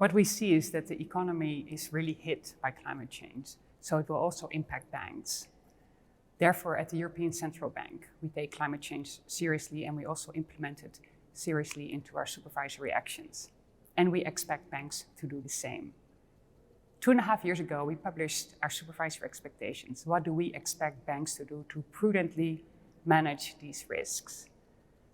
what we see is that the economy is really hit by climate change, so it will also impact banks. Therefore, at the European Central Bank, we take climate change seriously, and we also implement it seriously into our supervisory actions. And we expect banks to do the same. 2.5 years ago, we published our supervisory expectations. What do we expect banks to do to prudently manage these risks?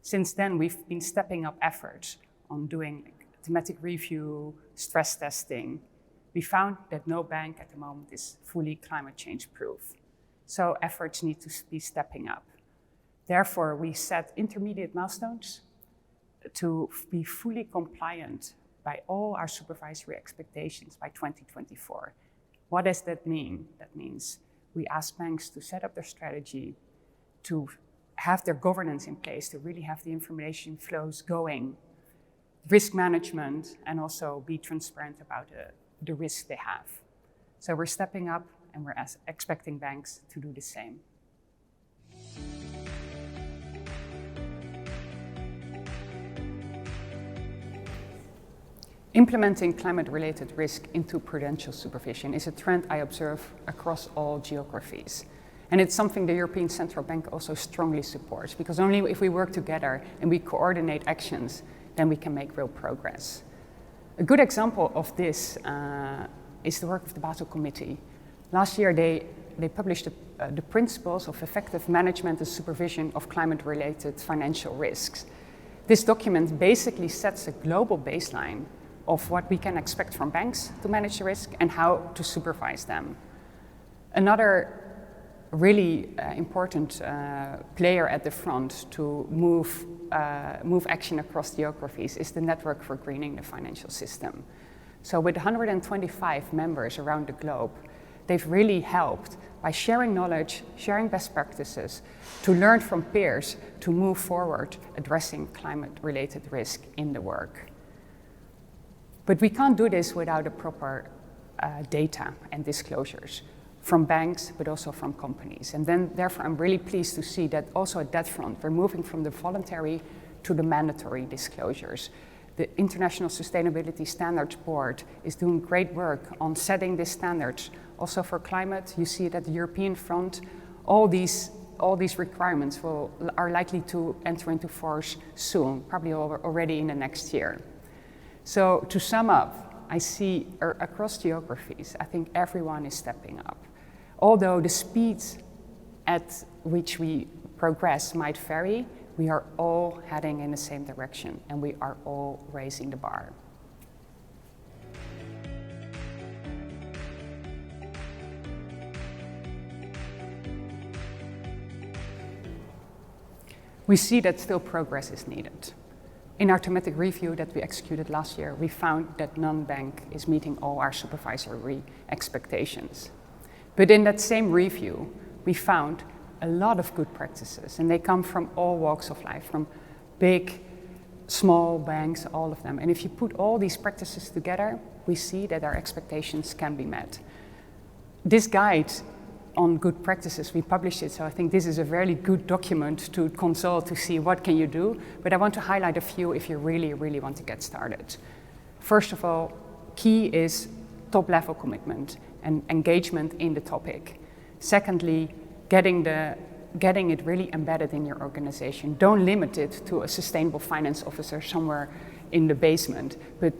Since then, we've been stepping up efforts on doing thematic review, stress testing. We found that no bank at the moment is fully climate change proof. So efforts need to be stepping up. Therefore, we set intermediate milestones to be fully compliant by all our supervisory expectations by 2024. What does that mean? That means we ask banks to set up their strategy, to have their governance in place, to really have the information flows going, risk management, and also be transparent about the risk they have. So we're stepping up, and we're expecting banks to do the same. Implementing climate-related risk into prudential supervision is a trend I observe across all geographies. And it's something the European Central Bank also strongly supports, because only if we work together and we coordinate actions, then we can make real progress. A good example of this is the work of the Basel Committee. Last year, they published the principles of effective management and supervision of climate-related financial risks. This document basically sets a global baseline of what we can expect from banks to manage the risk and how to supervise them. Another really important player at the front to move action across geographies is the Network for Greening the Financial System. So with 125 members around the globe, they've really helped by sharing knowledge, sharing best practices, to learn from peers to move forward addressing climate-related risk in the work. But we can't do this without a proper data and disclosures from banks, but also from companies. And then, therefore, I'm really pleased to see that also at that front, we're moving from the voluntary to the mandatory disclosures. The International Sustainability Standards Board is doing great work on setting these standards. Also for climate, you see it at the European front. All these requirements are likely to enter into force soon, probably already in the next year. So to sum up, I see across geographies, I think everyone is stepping up. Although the speed at which we progress might vary, we are all heading in the same direction, and we are all raising the bar. We see that still progress is needed. In our thematic review that we executed last year, we found that none bank is meeting all our supervisory expectations. But in that same review, we found a lot of good practices, and they come from all walks of life, from big, small banks, all of them. And if you put all these practices together, we see that our expectations can be met. This guide on good practices, we published it, so I think this is a very good document to consult to see what can you do, but I want to highlight a few if you really, really want to get started. First of all, key is top-level commitment and engagement in the topic. Secondly, getting it really embedded in your organization. Don't limit it to a sustainable finance officer somewhere in the basement, but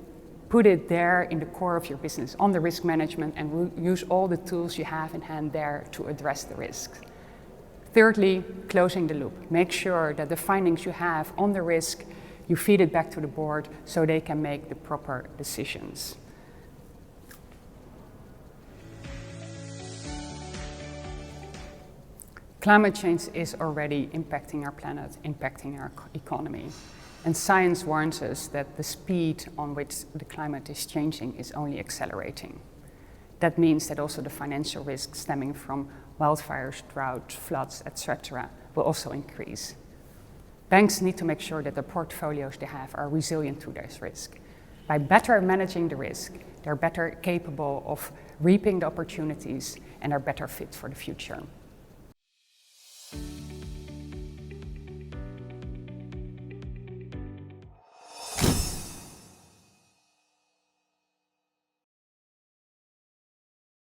put it there in the core of your business, on the risk management, and use all the tools you have in hand there to address the risks. Thirdly, closing the loop. Make sure that the findings you have on the risk, you feed it back to the board so they can make the proper decisions. Climate change is already impacting our planet, impacting our economy. And science warns us that the speed on which the climate is changing is only accelerating. That means that also the financial risks stemming from wildfires, drought, floods, etc. will also increase. Banks need to make sure that the portfolios they have are resilient to this risk. By better managing the risk, they're better capable of reaping the opportunities and are better fit for the future.